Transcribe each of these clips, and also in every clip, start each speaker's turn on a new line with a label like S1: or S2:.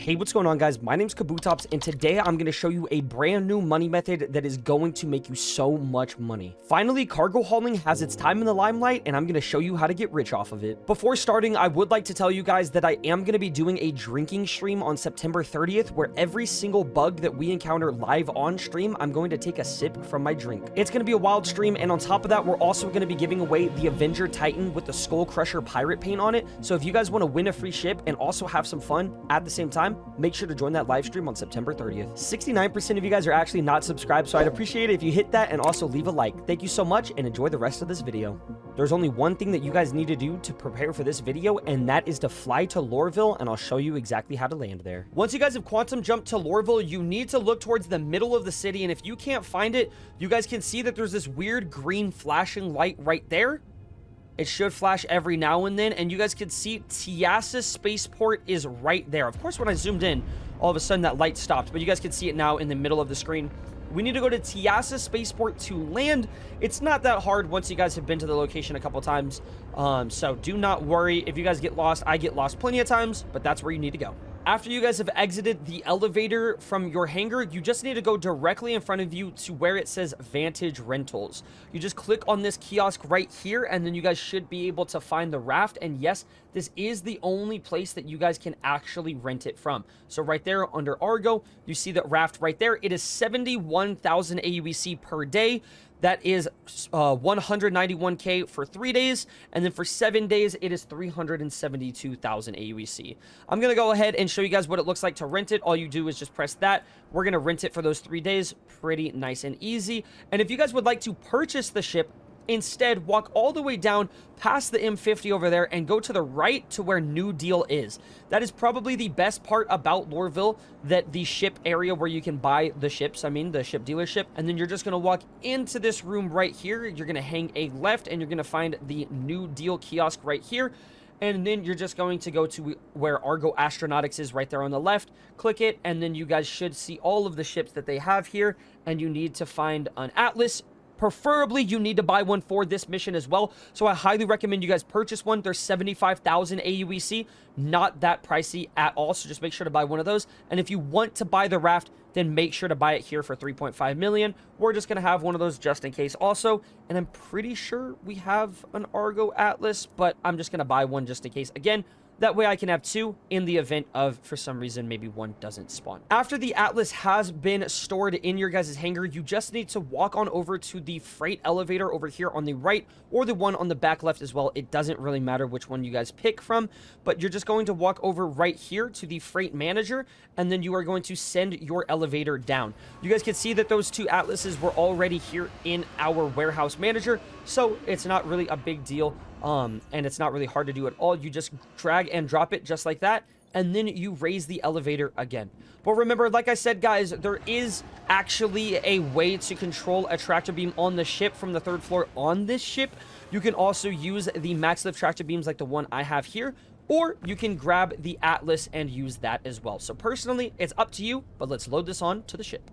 S1: Hey, what's going on, guys? My name's Kabutops, and today I'm going to show you a brand new money method that is going to make you so much money. Finally, cargo hauling has its time in the limelight, and I'm going to show you how to get rich off of it. Before starting, I would like to tell you guys that I am going to be doing a drinking stream on September 30th, where every single bug that we encounter live on stream, I'm going to take a sip from my drink. It's going to be a wild stream, and on top of that, we're also going to be giving away the Avenger Titan with the Skull Crusher pirate paint on it. So if you guys want to win a free ship and also have some fun at the same time, make sure to join that live stream on September 30th. 69% of you guys are actually not subscribed, so I'd appreciate it if you hit that and also leave a like. Thank you so much, and enjoy the rest of this video. There's only one thing that you guys need to do to prepare for this video, and that is to fly to Lorville, and I'll show you exactly how to land there. Once you guys have quantum jumped to Lorville, you need to look towards the middle of the city, and if you can't find it, you guys can see that there's this weird green flashing light right there. It should flash every now and then, and you guys can see Tiasa Spaceport is right there. Of course, when I zoomed in, all of a sudden that light stopped, but you guys can see it now in the middle of the screen. We need to go to Tiasa Spaceport to land. It's not that hard once you guys have been to the location a couple times, so do not worry. If you guys get lost, I get lost plenty of times, but that's where you need to go. After you guys have exited the elevator from your hangar, you just need to go directly in front of you to where it says Vantage Rentals. You just click on this kiosk right here, and then you guys should be able to find the raft. And yes, this is the only place that you guys can actually rent it from. So right there under Argo, you see that raft right there. It is 71,000 AUEC per day. That is 191k for 3 days, and then for 7 days, it is 372,000 AUEC. I'm going to go ahead and show you guys what it looks like to rent it. All you do is just press that. We're going to rent it for those 3 days. Pretty nice and easy. And if you guys would like to purchase the ship, instead, walk all the way down past the M50 over there and go to the right to where New Deal is. That is probably the best part about Lorville, that the ship area where you can buy the ships, I mean the ship dealership. And then you're just going to walk into this room right here. You're going to hang a left, and you're going to find the New Deal kiosk right here. And then you're just going to go to where Argo Astronautics is right there on the left. Click it, and then you guys should see all of the ships that they have here. And you need to find an Atlas. Preferably, you need to buy one for this mission as well. So I highly recommend you guys purchase one. They're 75,000 AUEC. Not that pricey at all. So just make sure to buy one of those. And if you want to buy the raft, then make sure to buy it here for 3.5 million. We're just going to have one of those just in case also. And I'm pretty sure we have an Argo Atlas, but I'm just going to buy one just in case. Again, that way I can have 2 in the event of, for some reason, maybe one doesn't spawn. After the Atlas has been stored in your guys' hangar, you just need to walk on over to the freight elevator over here on the right, or the one on the back left as well. It doesn't really matter which one you guys pick from, but you're just going to walk over right here to the freight manager, and then you are going to send your elevator down. You guys can see that those 2 Atlases were already here in our warehouse manager, so it's not really a big deal. And it's not really hard to do at all. You just drag and drop it just like that, and then you raise the elevator again. But remember, like I said, guys, there is actually a way to control a tractor beam on the ship from the 3rd floor on this ship. You can also use the max lift tractor beams like the one I have here, or you can grab the Atlas and use that as well. So personally, it's up to you, but let's load this on to the ship.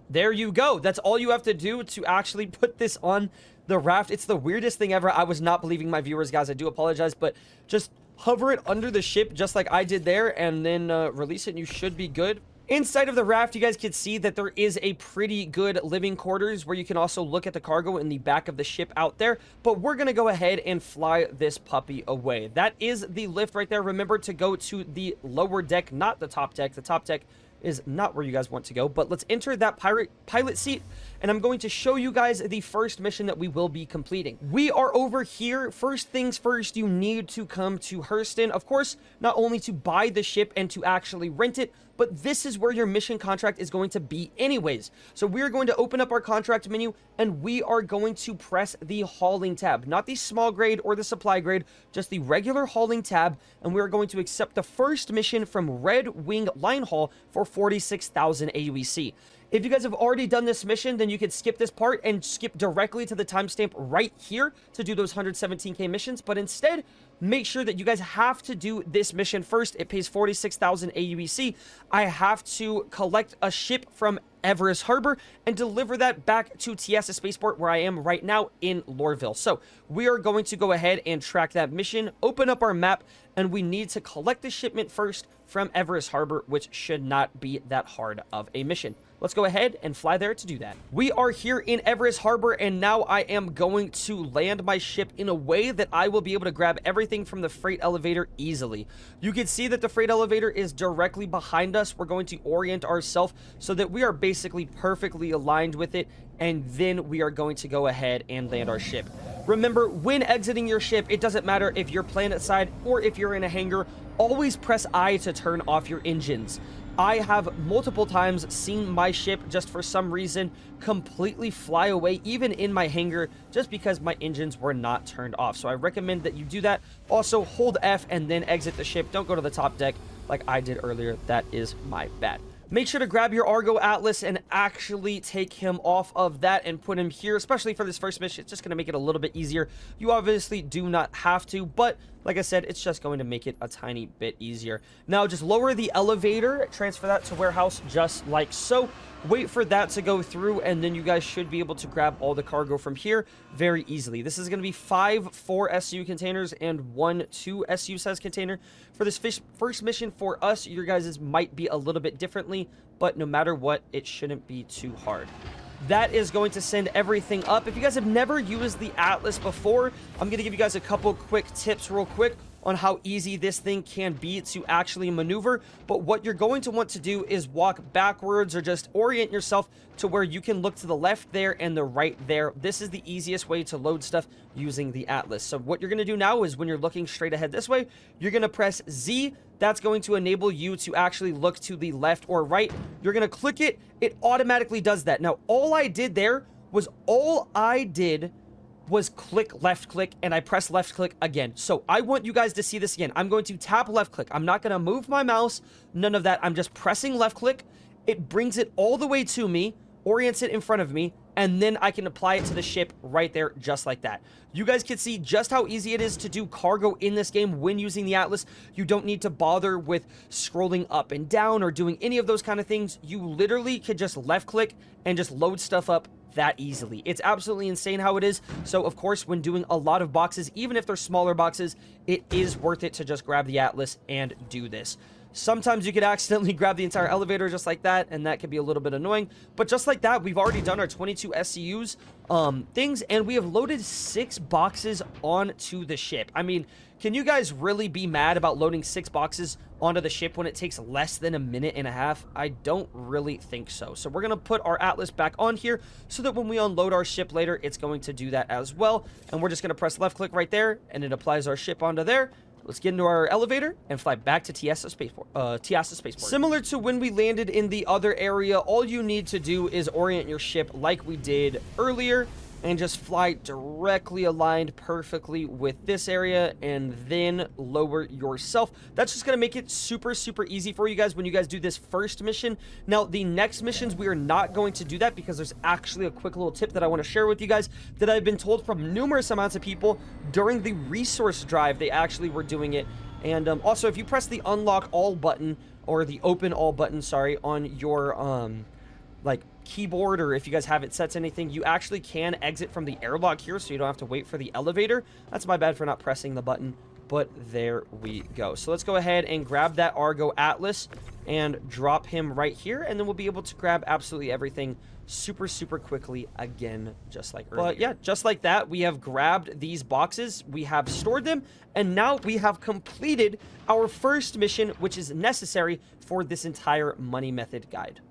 S1: There you go. That's all you have to do to actually put this on the raft. It's the weirdest thing ever. I was not believing my viewers, guys. I do apologize, but just hover it under the ship just like I did there, and then release it, and you should be good. Inside of the raft, you guys can see that there is a pretty good living quarters where you can also look at the cargo in the back of the ship out there. But we're going to go ahead and fly this puppy away. That is the lift right there. Remember to go to the lower deck, not the top deck. The top deck is not where you guys want to go, but let's enter that pilot seat, and I'm going to show you guys the first mission that we will be completing. We are over here. First things first, you need to come to Hurston, of course, not only to buy the ship and to actually rent it, but this is where your mission contract is going to be anyways. So we're going to open up our contract menu, and we are going to press the hauling tab, not the small grade or the supply grade, just the regular hauling tab, and we're going to accept the first mission from Red Wing Line Haul for 46,000 AUEC. If you guys have already done this mission, then you can skip this part and skip directly to the timestamp right here to do those 117k missions. But instead, make sure that you guys have to do this mission first. It pays 46,000 AUEC. I have to collect a ship from Everest Harbor and deliver that back to Tiasa Spaceport, where I am right now in Lorville. So we are going to go ahead and track that mission, open up our map, and we need to collect the shipment first from Everest Harbor, which should not be that hard of a mission. Let's go ahead and fly there to do that. We are here in Everest Harbor, and now I am going to land my ship in a way that I will be able to grab everything from the freight elevator easily. You can see that the freight elevator is directly behind us. We're going to orient ourselves so that we are basically perfectly aligned with it, and then we are going to go ahead and land our ship. Remember, when exiting your ship, it doesn't matter if you're planet side or if you're in a hangar, always press I to turn off your engines. I have multiple times seen my ship just for some reason completely fly away, even in my hangar, just because my engines were not turned off. So I recommend that you do that. Also, hold F and then exit the ship. Don't go to the top deck like I did earlier. That is my bad. Make sure to grab your Argo Atlas and actually take him off of that and put him here, especially for this first mission. It's just going to make it a little bit easier. You obviously do not have to, but like I said, it's just going to make it a tiny bit easier. Now, just lower the elevator, transfer that to warehouse just like so. Wait for that to go through, and then you guys should be able to grab all the cargo from here very easily. This is going to be 5 4SU containers and 1 2SU size container. For this first mission for us, your guys' might be a little bit differently, but no matter what, it shouldn't be too hard. That is going to send everything up. If you guys have never used the Atlas before, I'm going to give you guys a couple quick tips real quick on how easy this thing can be to actually maneuver. But what you're going to want to do is walk backwards or just orient yourself to where you can look to the left there and the right there. This is the easiest way to load stuff using the Atlas. So what you're going to do now is when you're looking straight ahead this way, you're going to press Z. That's going to enable you to actually look to the left or right. You're going to click it. It automatically does that. Now, all I did was click left click, and I press left click again. So I want you guys to see this again. I'm going to tap left click. I'm not going to move my mouse, none of that. I'm just pressing left click. It brings it all the way to me, orients it in front of me, and then I can apply it to the ship right there, just like that. You guys can see just how easy it is to do cargo in this game when using the Atlas. You don't need to bother with scrolling up and down or doing any of those kind of things. You literally could just left click and just load stuff up that easily. It's absolutely insane how it is. So of course, when doing a lot of boxes, even if they're smaller boxes, it is worth it to just grab the Atlas and do this. Sometimes you could accidentally grab the entire elevator just like that, and that can be a little bit annoying. But just like that, we've already done our 22 SCUs things, and we have loaded 6 boxes onto the ship. I mean, can you guys really be mad about loading 6 boxes onto the ship when it takes less than a minute and a half? I don't really think so. So we're going to put our Atlas back on here so that when we unload our ship later, it's going to do that as well. And we're just going to press left click right there, and it applies our ship onto there. Let's get into our elevator and fly back to Tiasa Spaceport. Similar to when we landed in the other area, all you need to do is orient your ship like we did earlier and just fly directly aligned perfectly with this area and then lower yourself. That's just going to make it super, super easy for you guys when you guys do this first mission. Now, the next missions, we are not going to do that because there's actually a quick little tip that I want to share with you guys that I've been told from numerous amounts of people during the resource drive. They actually were doing it. And also, if you press the unlock all button or the open all button, sorry, on your like keyboard, or if you guys have it set to anything, you actually can exit from the airlock here, so you don't have to wait for the elevator. That's my bad for not pressing the button, but there we go. So let's go ahead and grab that Argo Atlas and drop him right here, and then we'll be able to grab absolutely everything super, super quickly again, just like earlier. But yeah, just like that, we have grabbed these boxes, we have stored them, and now we have completed our first mission, which is necessary for this entire money method guide.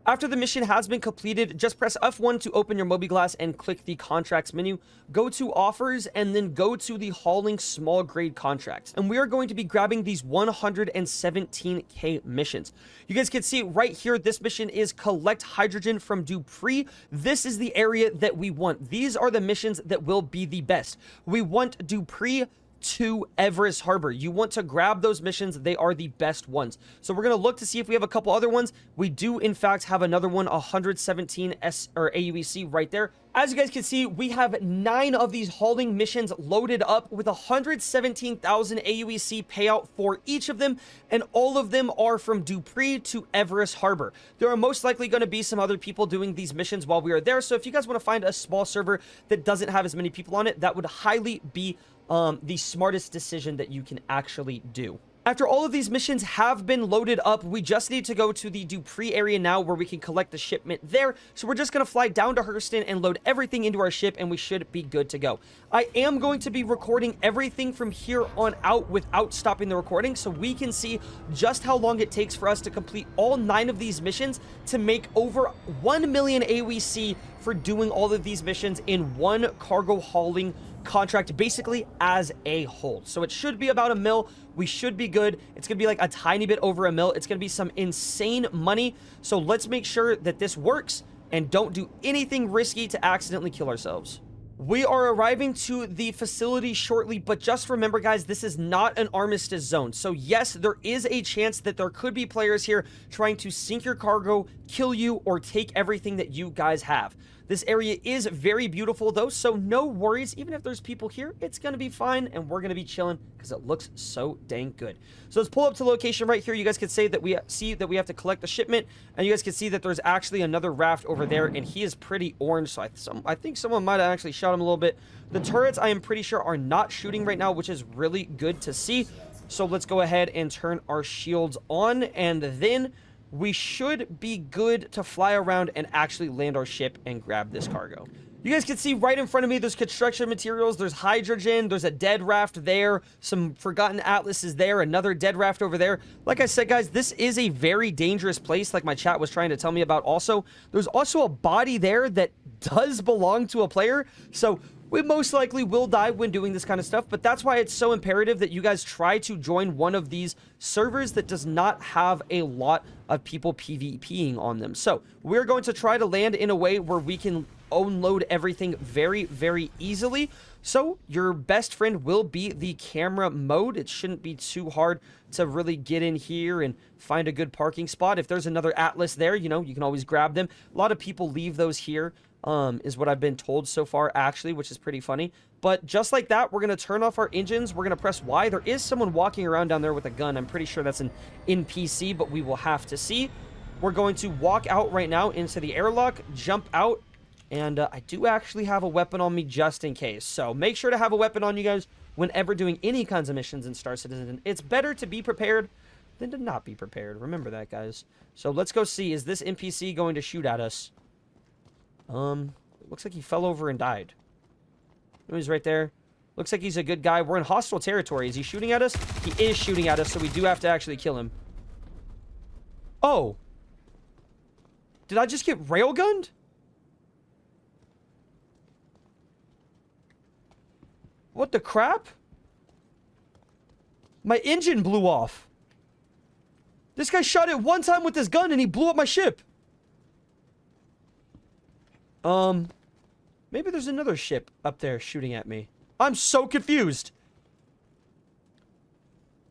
S1: After the mission has been completed, just press F1 to open your mobi-glass and click the contracts menu. Go to offers and then go to the hauling small grade contracts. And we are going to be grabbing these 117K missions. You guys can see right here, this mission is collect hydrogen from Dupree. This is the area that we want. These are the missions that will be the best. We want Dupree to Everest Harbor. You want to grab those missions. They are the best ones. So we're going to look to see if we have a couple other ones. We do, in fact, have another one, 117 AUEC right there. As you guys can see, we have 9 of these hauling missions loaded up with 117,000 AUEC payout for each of them, and all of them are from Dupree to Everest Harbor. There are most likely going to be some other people doing these missions while we are there, so if you guys want to find a small server that doesn't have as many people on it, that would highly be the smartest decision that you can actually do. After all of these missions have been loaded up, we just need to go to the Dupree area now where we can collect the shipment there. So we're just going to fly down to Hurston and load everything into our ship, and we should be good to go. I am going to be recording everything from here on out without stopping the recording, so we can see just how long it takes for us to complete all 9 of these missions to make over 1 million AUEC for doing all of these missions in one cargo hauling contract, basically as a whole. So it should be about $1 million. We should be good. It's gonna be like a tiny bit over $1 million. It's gonna be some insane money. So let's make sure that this works and don't do anything risky to accidentally kill ourselves. We are arriving to the facility shortly, but just remember, guys, this is not an armistice zone. So yes, there is a chance that there could be players here trying to sink your cargo, kill you, or take everything that you guys have. This area is very beautiful, though, so no worries. Even if there's people here, it's going to be fine, and we're going to be chilling because it looks so dang good. So let's pull up to location right here. You guys can say that we see that we have to collect the shipment, and you guys can see that there's actually another raft over there, and he is pretty orange, so I think someone might have actually shot him a little bit. The turrets, I am pretty sure, are not shooting right now, which is really good to see. So let's go ahead and turn our shields on, and then we should be good to fly around and actually land our ship and grab this cargo. You guys can see right in front of me, there's construction materials, there's hydrogen, there's a dead raft there, some forgotten atlases there, another dead raft over there. Like I said, guys, this is a very dangerous place, like my chat was trying to tell me about also. There's also a body there that does belong to a player, so we most likely will die when doing this kind of stuff, but that's why it's so imperative that you guys try to join one of these servers that does not have a lot of people PvPing on them. So we're going to try to land in a way where we can unload everything very, very easily. So your best friend will be the camera mode. It shouldn't be too hard to really get in here and find a good parking spot. If there's another Atlas there, you know, you can always grab them. A lot of people leave those here. Is what I've been told so far, actually, which is pretty funny. But just like that, we're going to turn off our engines. We're going to press Y. There is someone walking around down there with a gun. I'm pretty sure that's an NPC, but we will have to see. We're going to walk out right now into the airlock, jump out, and I do actually have a weapon on me just in case. So make sure to have a weapon on you guys whenever doing any kinds of missions in Star Citizen. It's better to be prepared than to not be prepared. Remember that, guys. So let's go see. Is this NPC going to shoot at us? Looks like he fell over and died. Oh, he's right there. Looks like he's a good guy. We're in hostile territory. Is he shooting at us? He is shooting at us, so we do have to actually kill him. Oh. Did I just get railgunned? What the crap? My engine blew off. This guy shot it one time with his gun and he blew up my ship. Maybe there's another ship up there shooting at me. I'm so confused.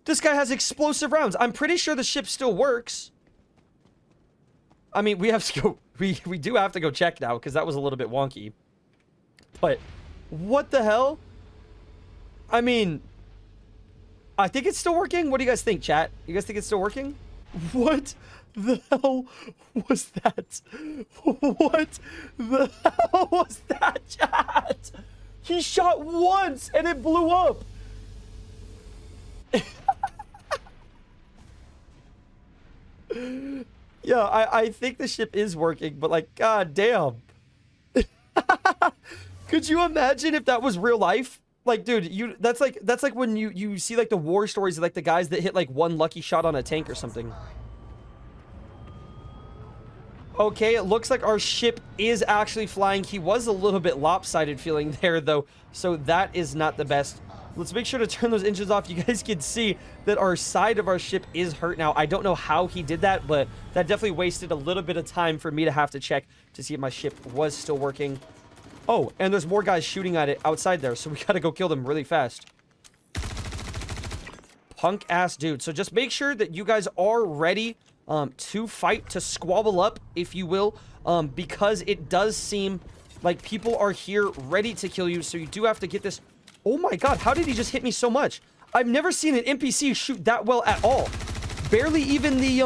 S1: This guy has explosive rounds. I'm pretty sure the ship still works. I mean, we have to go... We do have to go check now, because that was a little bit wonky. But, what the hell? I mean... I think it's still working. What do you guys think, chat? You guys think it's still working? What the hell was that? What the hell was that, chat? He shot once and it blew up. Yeah, I think the ship is working, but like, god damn. Could you imagine if that was real life? Like, dude, that's like when you see like the war stories of like the guys that hit like one lucky shot on a tank or something. Okay, it looks like our ship is actually flying. He was a little bit lopsided feeling there though, so that is not the best. Let's make sure to turn those engines off. You guys can see that our side of our ship is hurt now. I don't know how he did that, but that definitely wasted a little bit of time for me to have to check to see if my ship was still working. Oh, and there's more guys shooting at it outside there, so we gotta go kill them really fast. punk ass dude. So just make sure that you guys are ready to fight, to squabble up, if you will, because it does seem like people are here ready to kill you. So you do have to get this. Oh my god, how did he just hit me so much? I've never seen an NPC shoot that well at all. Barely even the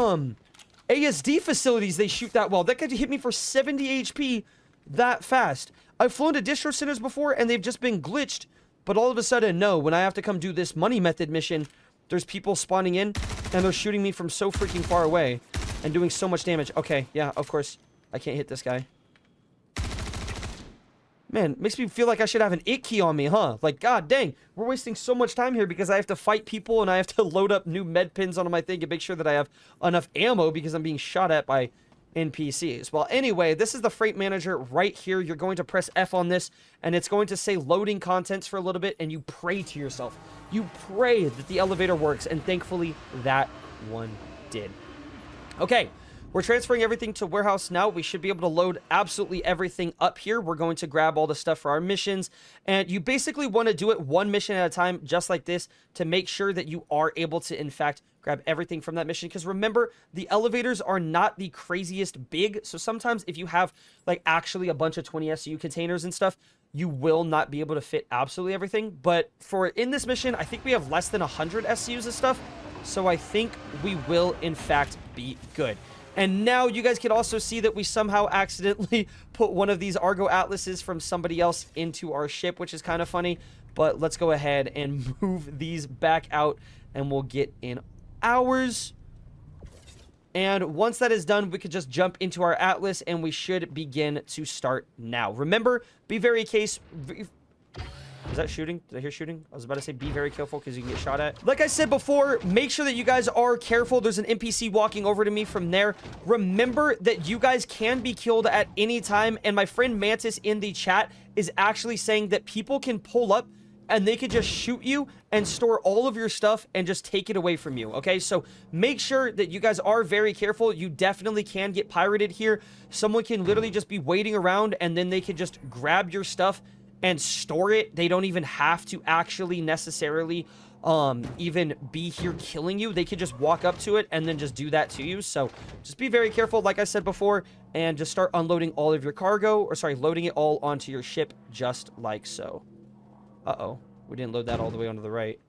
S1: ASD facilities, they shoot that well. That guy hit me for 70 HP that fast. I've flown to distro centers before and they've just been glitched, but all of a sudden, no, when I have to come do this money method mission, there's people spawning in and they're shooting me from so freaking far away and doing so much damage. Okay, yeah, of course, I can't hit this guy. Man, makes me feel like I should have an it key on me, huh? Like, god dang, we're wasting so much time here because I have to fight people and I have to load up new med pins onto my thing and make sure that I have enough ammo because I'm being shot at by NPCs. Well, anyway, this is the freight manager right here. You're going to press F on this and it's going to say loading contents for a little bit and you pray to yourself. You pray that the elevator works, and thankfully that one did. Okay. We're transferring everything to warehouse now. We should be able to load absolutely everything up here. We're going to grab all the stuff for our missions. And you basically want to do it one mission at a time, just like this, to make sure that you are able to, in fact, grab everything from that mission. Because remember, the elevators are not the craziest big. So sometimes if you have, like, actually a bunch of 20 SU containers and stuff, you will not be able to fit absolutely everything. But for in this mission, I think we have less than 100 SUs and stuff. So I think we will, in fact, be good. And now you guys can also see that we somehow accidentally put one of these Argo Atlases from somebody else into our ship, which is kind of funny. But let's go ahead and move these back out and we'll get in ours. And once that is done, we could just jump into our Atlas and we should begin to start now. Remember, be very case... Is that shooting? Did I hear shooting? I was about to say be very careful because you can get shot at. Like I said before, make sure that you guys are careful. There's an NPC walking over to me from there. Remember that you guys can be killed at any time. And my friend Mantis in the chat is actually saying that people can pull up and they can just shoot you and store all of your stuff and just take it away from you, okay? So make sure that you guys are very careful. You definitely can get pirated here. Someone can literally just be waiting around and then they can just grab your stuff and store it. They don't even have to actually necessarily even be here killing you. They could just walk up to it and then just do that to you. So just be very careful, like I said before, and just start unloading all of your cargo, or sorry, loading it all onto your ship just like so. Uh-oh, we didn't load that all the way onto the right.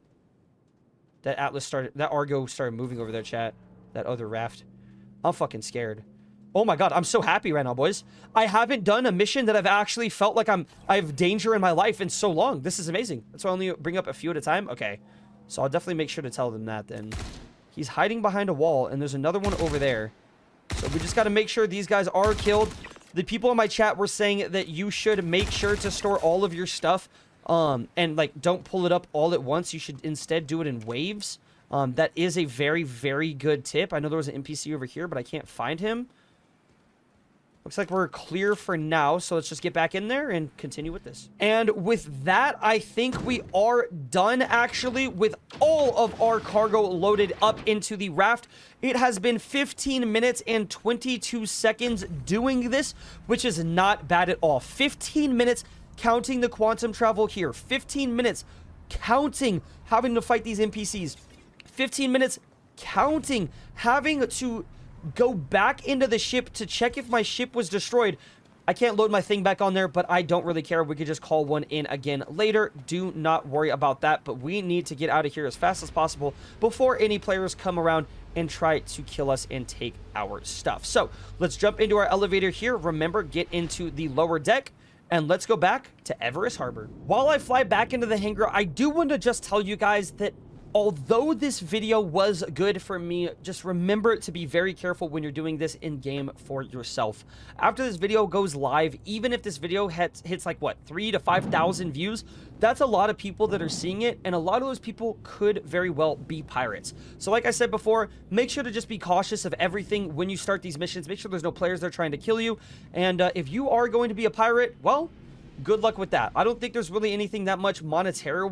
S1: That Atlas started, that Argo started moving over there, chat. That other raft. I'm fucking scared. Oh my god, I'm so happy right now, boys. I haven't done a mission that I've actually felt like I have danger in my life in so long. This is amazing. That's why I only bring up a few at a time. Okay, so I'll definitely make sure to tell them that then. He's hiding behind a wall, and there's another one over there. So we just got to make sure these guys are killed. The people in my chat were saying that you should make sure to store all of your stuff, and like don't pull it up all at once. You should instead do it in waves. That is a very, very good tip. I know there was an NPC over here, but I can't find him. Looks like we're clear for now, so let's just get back in there and continue with this. And with that, I think we are done, actually, with all of our cargo loaded up into the raft. It has been 15 minutes and 22 seconds doing this, which is not bad at all. 15 minutes counting the quantum travel here. 15 minutes counting having to fight these NPCs. 15 minutes counting having to go back into the ship to check if my ship was destroyed. I can't load my thing back on there, but I don't really care. We could just call one in again later. Do not worry about that, but we need to get out of here as fast as possible before any players come around and try to kill us and take our stuff. So let's jump into our elevator here. Remember, get into the lower deck and let's go back to Everest Harbor. While I fly back into the hangar, I do want to just tell you guys that although this video was good for me, just remember to be very careful when you're doing this in game for yourself. After this video goes live, even if this video hits like what, 3,000 to 5,000 views, that's a lot of people that are seeing it, and a lot of those people could very well be pirates. So like I said before, make sure to just be cautious of everything when you start these missions. Make sure there's no players there trying to kill you, and if you are going to be a pirate, well, good luck with that. I don't think there's really anything that much monetary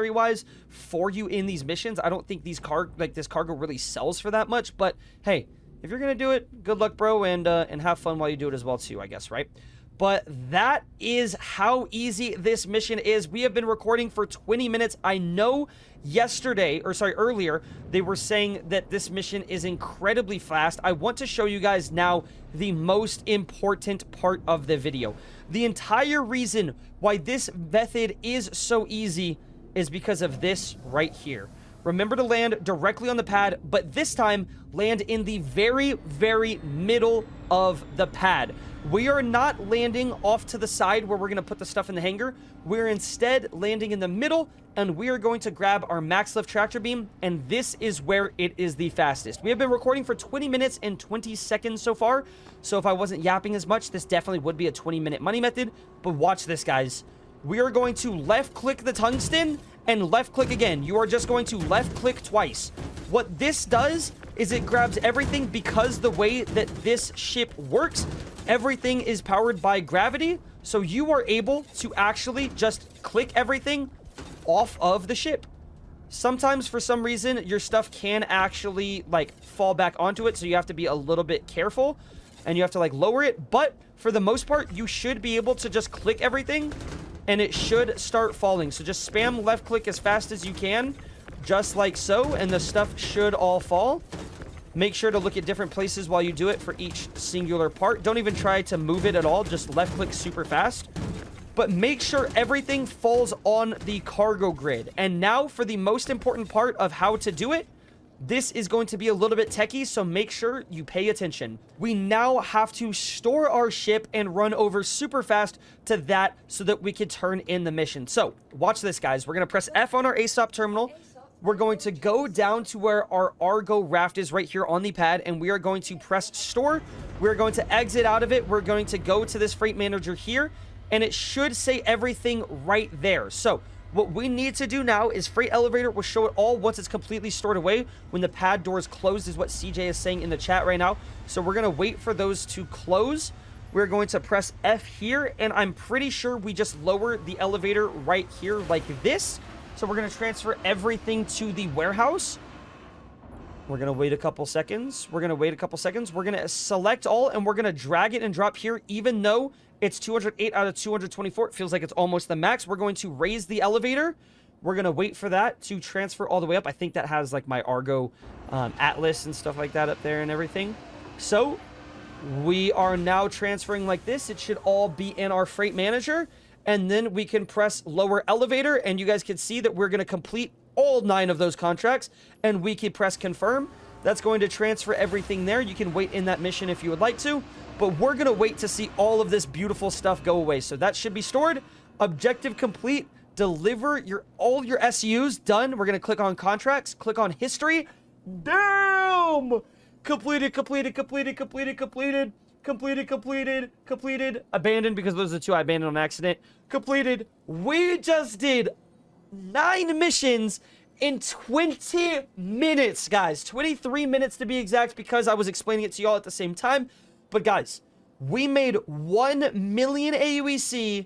S1: wise for you in these missions. I don't think this cargo really sells for that much, but hey, if you're gonna do it, good luck, bro, and have fun while you do it as well too, I guess, right? But that is how easy this mission is. We have been recording for 20 minutes. I know earlier, they were saying that this mission is incredibly fast. I want to show you guys now the most important part of the video. The entire reason why this method is so easy is because of this right here. Remember to land directly on the pad, but this time land in the very, very middle of the pad. We are not landing off to the side where we're going to put the stuff in the hangar. We're instead landing in the middle, and we are going to grab our max lift tractor beam, and this is where it is the fastest. We have been recording for 20 minutes and 20 seconds so far, so if I wasn't yapping as much, this definitely would be a 20-minute money method. But watch this, guys. We are going to left-click the tungsten and left-click again. You are just going to left-click twice. What this does is it grabs everything, because the way that this ship works, everything is powered by gravity, so you are able to actually just click everything off of the ship. Sometimes, for some reason, your stuff can actually, like, fall back onto it, so you have to be a little bit careful, and you have to, like, lower it, but for the most part, you should be able to just click everything, and it should start falling. So just spam left click as fast as you can, just like so, and the stuff should all fall. Make sure to look at different places while you do it for each singular part. Don't even try to move it at all, just left click super fast. But make sure everything falls on the cargo grid. And now for the most important part of how to do it. This is going to be a little bit techie, so make sure you pay attention. We now have to store our ship and run over super fast to that so that we can turn in the mission. So watch this, guys. We're going to press F on our ASOP terminal. We're going to go down to where our Argo raft is right here on the pad, and we are going to press store. We're going to exit out of it. We're going to go to this freight manager here, and it should say everything right there. So what we need to do now is freight elevator will show it all once it's completely stored away. When the pad doors closed is what CJ is saying in the chat right now. So we're going to wait for those to close. We're going to press F here, and I'm pretty sure we just lower the elevator right here like this. So we're going to transfer everything to the warehouse. We're going to wait a couple seconds. We're going to select all, and we're going to drag it and drop here, even though it's 208 out of 224. It feels like it's almost the max. We're going to raise the elevator. We're going to wait for that to transfer all the way up. I think that has like my Argo Atlas and stuff like that up there and everything. So we are now transferring like this. It should all be in our freight manager. And then we can press lower elevator, and you guys can see that we're going to complete all 9 of those contracts, and we can press confirm. That's going to transfer everything there. You can wait in that mission if you would like to, but we're going to wait to see all of this beautiful stuff go away. So that should be stored. Objective complete. Deliver all your SUs. Done. We're going to click on contracts, click on history. Damn! Completed. Abandoned, because those are the 2 I abandoned on accident. Completed. We just did 9 missions in 20 minutes, guys. 23 minutes to be exact, because I was explaining it to y'all at the same time. But guys, we made 1 million AUEC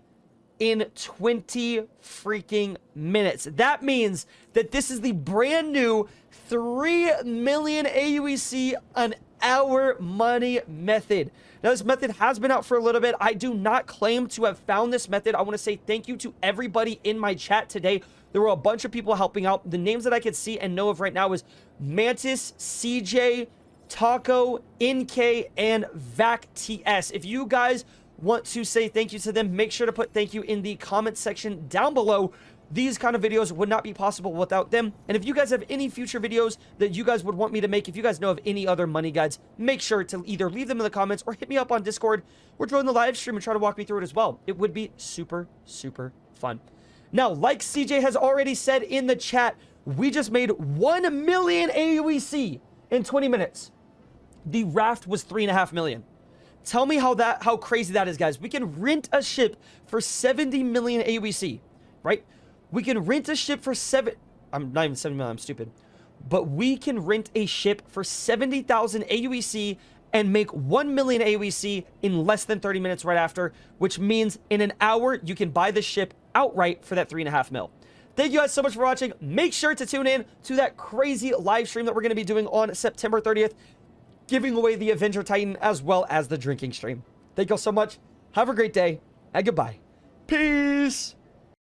S1: in 20 freaking minutes. That means that this is the brand new 3 million AUEC an hour money method. Now, this method has been out for a little bit. I do not claim to have found this method. I want to say thank you to everybody in my chat today. There were a bunch of people helping out. The names that I could see and know of right now is Mantis, CJ, Taco, NK, and VacTS. If you guys want to say thank you to them, make sure to put thank you in the comment section down below. These kind of videos would not be possible without them. And if you guys have any future videos that you guys would want me to make, if you guys know of any other money guides, make sure to either leave them in the comments or hit me up on Discord or join the live stream and try to walk me through it as well. It would be super, super fun. Now, like CJ has already said in the chat, we just made 1 million AUEC in 20 minutes. The raft was 3.5 million. Tell me how crazy that is, guys. We can rent a ship for 70 million AUEC, right? We can rent a ship for I'm not even 70 million, I'm stupid. But we can rent a ship for 70,000 AUEC and make 1 million AUEC in less than 30 minutes right after, which means in an hour, you can buy the ship outright for that 3.5 mil. Thank you guys so much for watching. Make sure to tune in to that crazy live stream that we're going to be doing on September 30th, giving away the Avenger Titan as well as the drinking stream. Thank you all so much. Have a great day, and goodbye. Peace.